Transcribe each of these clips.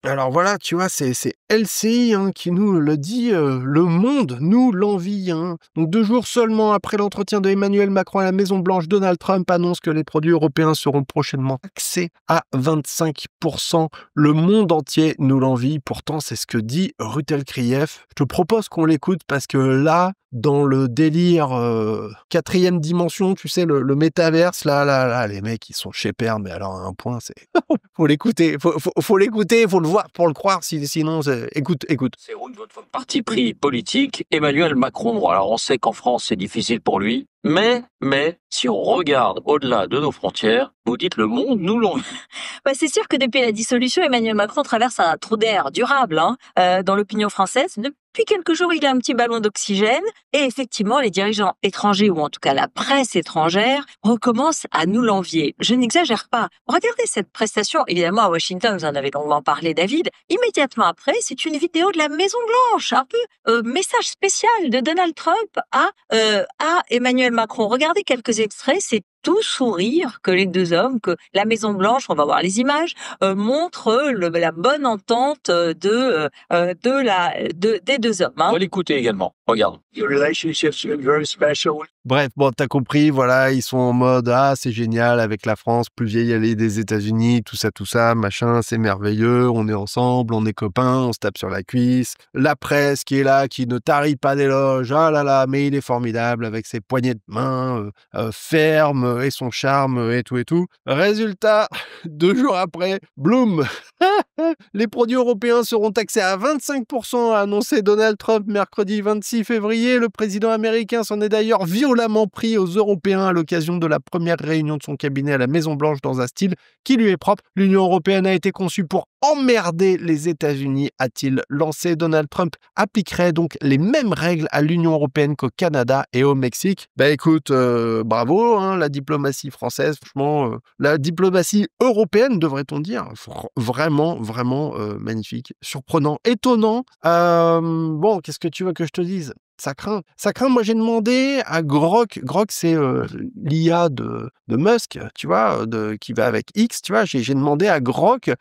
Alors voilà, tu vois, c'est LCI hein, qui nous le dit, le monde nous l'envie. Hein. Donc 2 jours seulement après l'entretien de Emmanuel Macron à la Maison-Blanche, Donald Trump annonce que les produits européens seront prochainement taxés à 25%. Le monde entier nous l'envie. Pourtant, c'est ce que dit Rutel Krief. Je te propose qu'on l'écoute parce que là, dans le délire quatrième dimension, tu sais, le métaverse, là, les mecs, ils sont chez Père, mais alors à un point, c'est... faut l'écouter, faut l'écouter, faut le voir pour le croire, sinon, écoute. C'est où votre parti pris politique, Emmanuel Macron? Alors on sait qu'en France c'est difficile pour lui, mais si on regarde au-delà de nos frontières, vous dites le monde nous l'envie. Bah, c'est sûr que depuis la dissolution, Emmanuel Macron traverse un trou d'air durable dans l'opinion française. Depuis quelques jours, il a un petit ballon d'oxygène et effectivement, les dirigeants étrangers ou en tout cas la presse étrangère recommencent à nous l'envier. Je n'exagère pas. Regardez cette prestation, évidemment à Washington, vous en avez longuement parlé David. Immédiatement après, c'est une vidéo de la Maison Blanche, un peu message spécial de Donald Trump à Emmanuel Macron. Regardez quelques extraits, c'est tout sourire que les deux hommes, que la Maison Blanche, on va voir les images, montre la bonne entente des deux hommes. On va l'écouter également. Regarde. Bref, bon, t'as compris, voilà, ils sont en mode « Ah, c'est génial, avec la France, plus vieille alliée des États-Unis, tout ça, machin, c'est merveilleux, on est ensemble, on est copains, on se tape sur la cuisse. » La presse qui est là, qui ne tarit pas d'éloges, « Ah là là, mais il est formidable, avec ses poignées de main fermes et son charme et tout. » Résultat, 2 jours après, bloom. Les produits européens seront taxés à 25%, a annoncé Donald Trump mercredi 26 février. Le président américain s'en est d'ailleurs violemment pris aux Européens à l'occasion de la première réunion de son cabinet à la Maison-Blanche dans un style qui lui est propre. L'Union européenne a été conçue pour emmerder les États-Unis, a-t-il lancé. Donald Trump appliquerait donc les mêmes règles à l'Union européenne qu'au Canada et au Mexique. Bah écoute, bravo, hein, la diplomatie française, franchement, la diplomatie européenne, devrait-on dire, vraiment magnifique, surprenant, étonnant. Bon, qu'est-ce que tu veux que je te dise? Ça craint. Moi, j'ai demandé à Grok. Grok, c'est l'IA de Musk, tu vois, qui va avec X, tu vois. J'ai demandé à Grok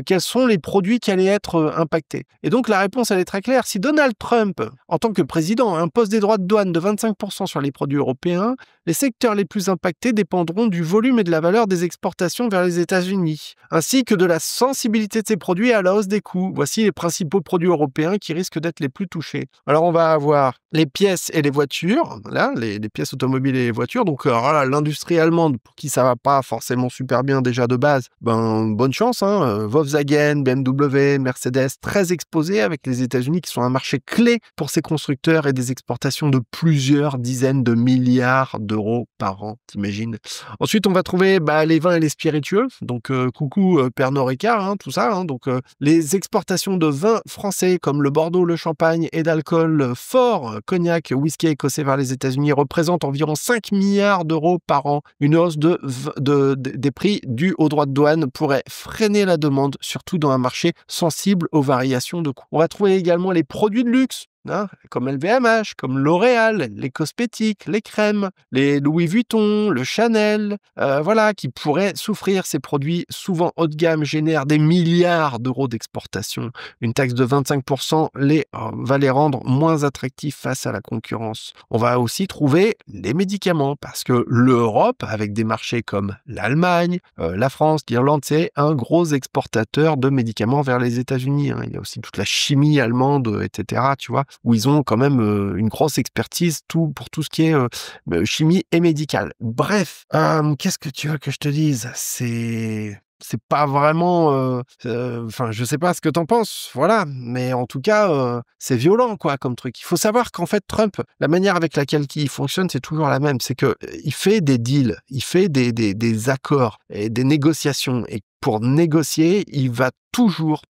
quels sont les produits qui allaient être impactés. Et donc, la réponse, elle est très claire. Si Donald Trump, en tant que président, impose des droits de douane de 25% sur les produits européens, les secteurs les plus impactés dépendront du volume et de la valeur des exportations vers les États-Unis, ainsi que de la sensibilité de ces produits à la hausse des coûts. Voici les principaux produits européens qui risquent d'être les plus touchés. Alors, on va avoir les pièces et les voitures, là, les pièces automobiles et les voitures. Donc, voilà, l'industrie allemande, pour qui ça va pas forcément super bien déjà de base, ben, bonne chance, hein. Volkswagen, BMW, Mercedes, très exposés avec les États-Unis qui sont un marché clé pour ces constructeurs et des exportations de plusieurs dizaines de milliards d'euros par an, t'imagines. Ensuite, on va trouver les vins et les spiritueux. Donc, coucou Pernod Ricard, hein, tout ça. Hein. Donc, les exportations de vins français comme le Bordeaux, le Champagne et d'alcool fort, cognac, whisky écossais vers les États-Unis représentent environ 5 milliards d'euros par an. Une hausse des prix dus aux droits de douane pourrait freiner la demande, surtout dans un marché sensible aux variations de coûts. On va trouver également les produits de luxe. Hein, comme LVMH, comme L'Oréal, les cosmétiques, les crèmes, les Louis Vuitton, le Chanel, voilà, qui pourraient souffrir. Ces produits souvent haut de gamme génèrent des milliards d'euros d'exportation. Une taxe de 25% va les rendre moins attractifs face à la concurrence. On va aussi trouver les médicaments, parce que l'Europe, avec des marchés comme l'Allemagne, la France, l'Irlande, c'est un gros exportateur de médicaments vers les États-Unis. Hein. Il y a aussi toute la chimie allemande, etc., tu vois, où ils ont quand même une grosse expertise pour tout ce qui est chimie et médical. Bref, qu'est-ce que tu veux que je te dise? C'est pas vraiment... Enfin, je sais pas ce que t'en penses, voilà. Mais en tout cas, c'est violent, quoi, comme truc. Il faut savoir qu'en fait, Trump, la manière avec laquelle il fonctionne, c'est toujours la même. C'est que il fait des deals, il fait des accords et des négociations. Et pour négocier, il va toujours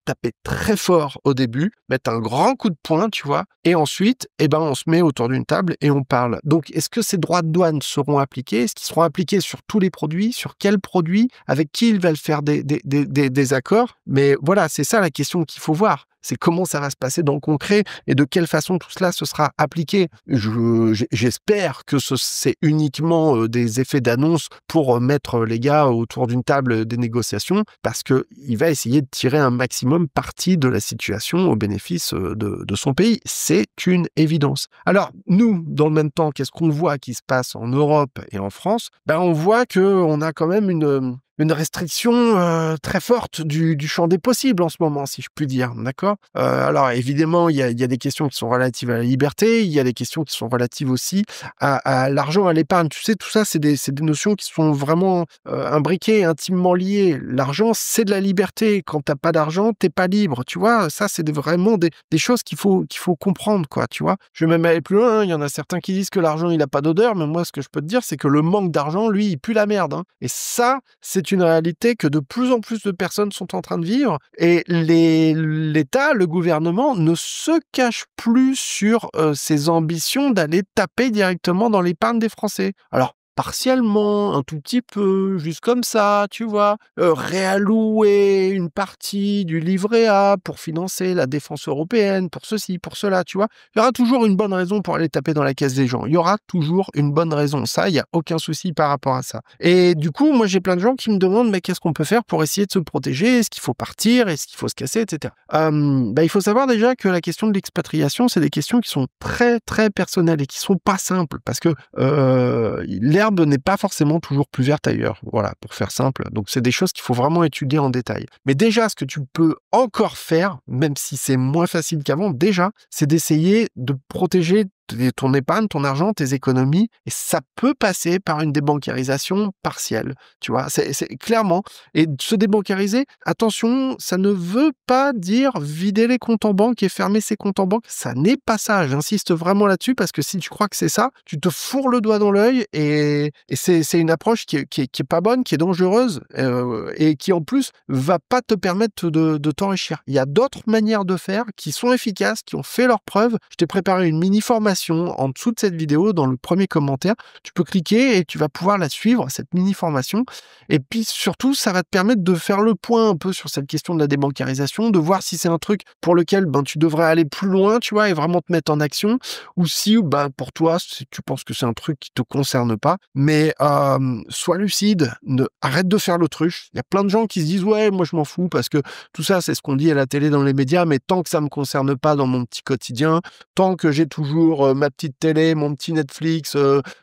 taper très fort au début, mettre un grand coup de poing, tu vois, et ensuite, on se met autour d'une table et on parle. Donc, est-ce que ces droits de douane seront appliqués? Est-ce qu'ils seront appliqués sur tous les produits? Sur quels produits? Avec qui ils veulent faire des accords? Mais voilà, c'est ça la question qu'il faut voir. c'est comment ça va se passer dans le concret et de quelle façon tout cela se sera appliqué. J'espère que c'est uniquement des effets d'annonce pour mettre les gars autour d'une table des négociations, parce qu'il va essayer de tirer un maximum parti de la situation au bénéfice de son pays. C'est une évidence. Alors, nous, dans le même temps, qu'est-ce qu'on voit qui se passe en Europe et en France? On voit qu'on a quand même une restriction très forte du champ des possibles en ce moment, si je puis dire, d'accord? Alors évidemment, il y a des questions qui sont relatives à la liberté, il y a des questions qui sont relatives aussi à l'argent, à l'épargne. Tu sais, tout ça, c'est des notions qui sont vraiment imbriquées, intimement liées. L'argent, c'est de la liberté. Quand t'as pas d'argent, t'es pas libre, tu vois? Ça, c'est vraiment des choses qu'il faut comprendre, quoi, tu vois? Je vais même aller plus loin, hein. Il y en a certains qui disent que l'argent, il a pas d'odeur, mais moi, ce que je peux te dire, c'est que le manque d'argent, lui, il pue la merde, hein. Et ça, c'est une réalité que de plus en plus de personnes sont en train de vivre, et l'État, le gouvernement ne se cache plus sur ses ambitions d'aller taper directement dans l'épargne des Français. Alors, partiellement, un tout petit peu, juste comme ça, tu vois, réallouer une partie du livret A pour financer la défense européenne, pour ceci, pour cela, tu vois. Il y aura toujours une bonne raison pour aller taper dans la caisse des gens. Il y aura toujours une bonne raison. Ça, il n'y a aucun souci par rapport à ça. Et du coup, moi, j'ai plein de gens qui me demandent, mais qu'est-ce qu'on peut faire pour essayer de se protéger? Est-ce qu'il faut partir? Est-ce qu'il faut se casser, etc. Il faut savoir déjà que la question de l'expatriation, c'est des questions qui sont très, très personnelles et qui sont pas simples, parce que l'herbe n'est pas forcément toujours plus verte ailleurs. Voilà, pour faire simple. Donc, c'est des choses qu'il faut vraiment étudier en détail. Mais déjà, ce que tu peux encore faire, même si c'est moins facile qu'avant, déjà, c'est d'essayer de protéger ton épargne, ton argent, tes économies, et ça peut passer par une débancarisation partielle, tu vois, c'est clairement. Et se débancariser, attention, ça ne veut pas dire vider les comptes en banque et fermer ses comptes en banque, ça n'est pas ça, j'insiste vraiment là-dessus, parce que si tu crois que c'est ça, tu te fourres le doigt dans l'œil, et c'est une approche qui est pas bonne, qui est dangereuse, et qui en plus va pas te permettre de t'enrichir. Il y a d'autres manières de faire qui sont efficaces, qui ont fait leurs preuves. Je t'ai préparé une mini formation en dessous de cette vidéo, dans le premier commentaire. Tu peux cliquer et tu vas pouvoir la suivre, cette mini formation. Et puis surtout, ça va te permettre de faire le point un peu sur cette question de la débancarisation, de voir si c'est un truc pour lequel tu devrais aller plus loin, tu vois, et vraiment te mettre en action, ou si pour toi, si tu penses que c'est un truc qui te concerne pas. Mais sois lucide, arrête de faire l'autruche. Il y a plein de gens qui se disent ouais, moi je m'en fous, parce que tout ça, c'est ce qu'on dit à la télé, dans les médias, mais tant que ça me concerne pas dans mon petit quotidien, tant que j'ai toujours ma petite télé, mon petit Netflix,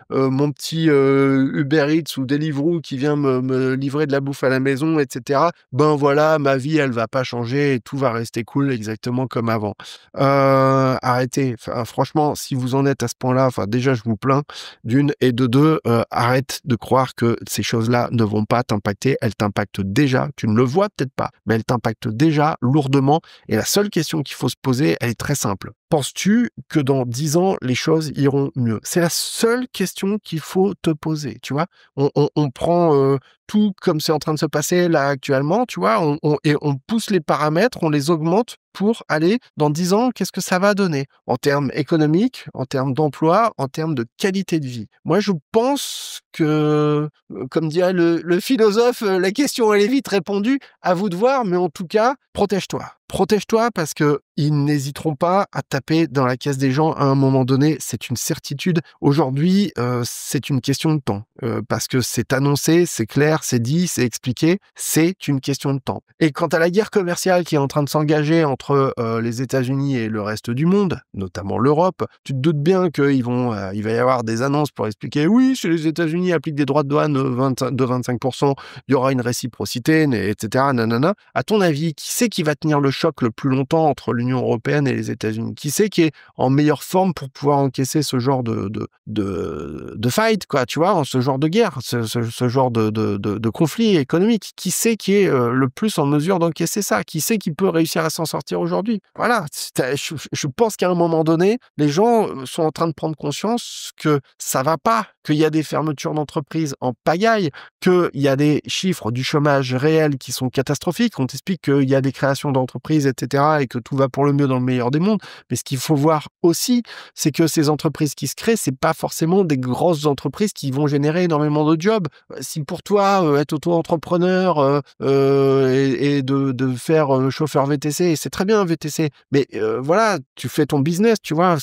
mon petit Uber Eats ou Deliveroo qui vient me livrer de la bouffe à la maison, etc. Voilà, ma vie, elle va pas changer et tout va rester cool exactement comme avant. Arrêtez. Franchement, si vous en êtes à ce point-là, déjà, je vous plains, d'une, et de deux, arrête de croire que ces choses-là ne vont pas t'impacter. Elles t'impactent déjà. Tu ne le vois peut-être pas, mais elles t'impactent déjà lourdement. Et la seule question qu'il faut se poser, elle est très simple. Penses-tu que dans 10 ans, les choses iront mieux? C'est la seule question qu'il faut te poser, tu vois. On prend tout comme c'est en train de se passer là actuellement, tu vois, et on pousse les paramètres, on les augmente pour aller, dans 10 ans, qu'est-ce que ça va donner? En termes économiques, en termes d'emploi, en termes de qualité de vie. Moi, je pense que, comme dirait le philosophe, la question, elle est vite répondue, à vous de voir, mais en tout cas, protège-toi. Protège-toi, parce que ils n'hésiteront pas à taper dans la caisse des gens à un moment donné, c'est une certitude. Aujourd'hui, c'est une question de temps, parce que c'est annoncé, c'est clair, c'est dit, c'est expliqué, c'est une question de temps. Et quant à la guerre commerciale qui est en train de s'engager entre les États-Unis et le reste du monde, notamment l'Europe, tu te doutes bien qu'il va y avoir des annonces pour expliquer, oui, si les États-Unis appliquent des droits de douane de 25%, il y aura une réciprocité, etc. Nanana. À ton avis, qui c'est qui va tenir le choc le plus longtemps entre l'Union européenne et les États-Unis? Qui c'est qui est en meilleure forme pour pouvoir encaisser ce genre de fight, quoi, tu vois, ce genre de guerre, ce genre de conflit économique? Qui c'est qui est le plus en mesure d'encaisser ça? Qui c'est qui peut réussir à s'en sortir aujourd'hui? Voilà, je pense qu'à un moment donné, les gens sont en train de prendre conscience que ça va pas qu'il y a des fermetures d'entreprises en pagaille, qu'il y a des chiffres du chômage réel qui sont catastrophiques. On t'explique qu'il y a des créations d'entreprises, etc., et que tout va pour le mieux dans le meilleur des mondes. Mais ce qu'il faut voir aussi, c'est que ces entreprises qui se créent, c'est pas forcément des grosses entreprises qui vont générer énormément de jobs. Si pour toi, être auto-entrepreneur et de faire chauffeur VTC, c'est très bien VTC, mais voilà, tu fais ton business, tu vois.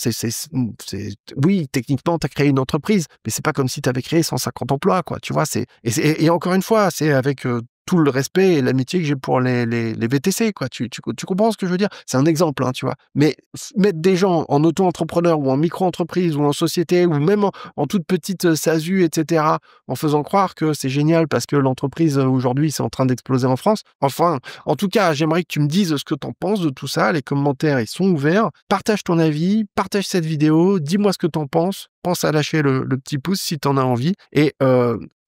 Oui, techniquement, tu as créé une entreprise, mais c'est pas comme si tu avais créé 150 emplois, quoi. Tu vois, et encore une fois, c'est avec tout le respect et l'amitié que j'ai pour les VTC, quoi. Tu comprends ce que je veux dire? C'est un exemple, hein, tu vois. Mais mettre des gens en auto-entrepreneur ou en micro-entreprise ou en société ou même en toute petite SASU, etc., en faisant croire que c'est génial parce que l'entreprise aujourd'hui, c'est en train d'exploser en France. Enfin, en tout cas, j'aimerais que tu me dises ce que tu en penses de tout ça. Les commentaires, ils sont ouverts. Partage ton avis, partage cette vidéo, dis-moi ce que tu en penses. Pense à lâcher le petit pouce si tu en as envie et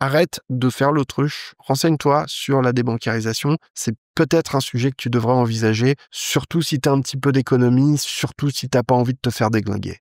arrête de faire l'autruche. Renseigne-toi sur la débancarisation. C'est peut-être un sujet que tu devrais envisager, surtout si tu as un petit peu d'économie, surtout si tu n'as pas envie de te faire déglinguer.